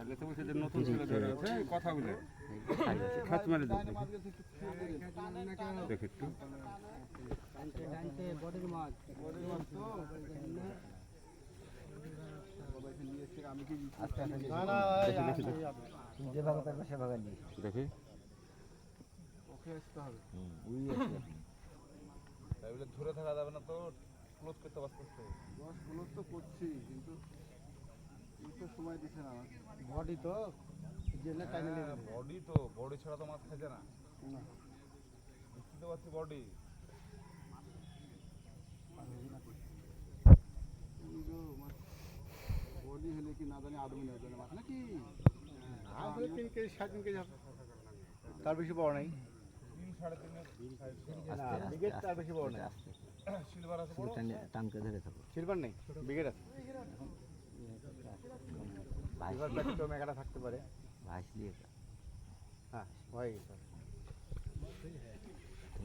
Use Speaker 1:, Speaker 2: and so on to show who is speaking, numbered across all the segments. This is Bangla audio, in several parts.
Speaker 1: তাহলে তো বলছে যে নতুন ছেলে ধরে আছে এই কথাগুলো খাচ মারে দেবে দেখ একটু দেখি ধরে থাকা যাবে না তো ক্লোজ করতে পারতেছে ক্লোজ তো করছি কিন্তু সময় দিচ্ছে না বডি তো বডি ছাড়া তো মাছ খাইছে না বুঝতে পারছি বডি বডি হলে কি না জানি আদমি না জানে মাছ নাকি 3 কেজি 3.5 কেজি হবে তার বেশি বড় নাই 3-3.5 তার বেশি বড় নাই সিলভার আছে বড় টানকে ধরে থাকো সিলভার নেই বিগেট আছে সিলভার প্যাকেট তো মেগাটা থাকতে পারে ভাইস দিয়ে হ্যাঁ হয়ে গেছে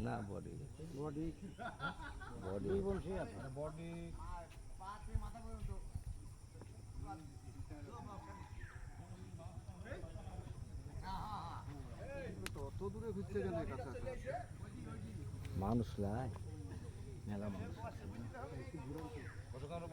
Speaker 1: না বডি বডি বডি বলছি আছে বডি মাথা পর্যন্ত অত দূরে ঘুরতে গেলে মানুষ লাই মেলা মানুষ বসো না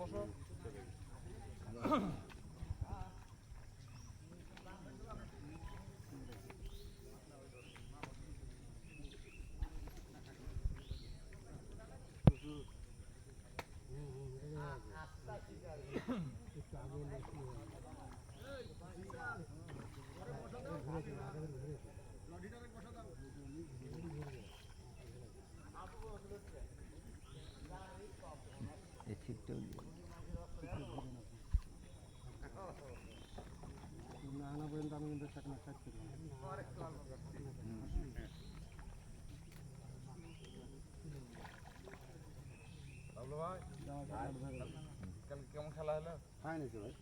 Speaker 1: পর্যন্ত আমি কিন্তু সেখানে থাকতে কেমন খেলা হলো ফাইনাল ভাই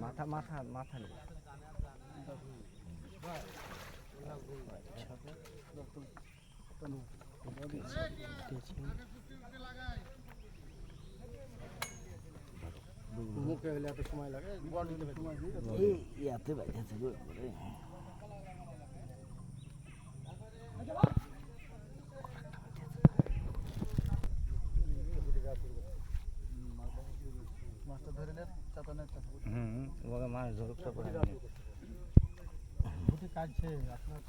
Speaker 1: মাথা মাথা মাথা মুখে হলে এত সময় লাগে ইয়াতে বাইতেছে মাছটা ধরে নেন চাতানের মাছ ধরুকটা করে বুটি কাটছে আপনার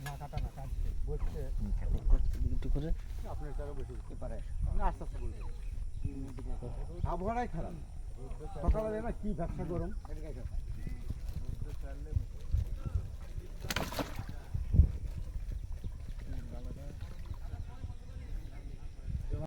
Speaker 1: না কাটা না কাটছে বসছে একটু করে আপনার জায়গা বসে দিতে পারে আস্তে আস্তে বলতে আবহাওয়াই খারাপ সকালে না কি ব্যবসা গরম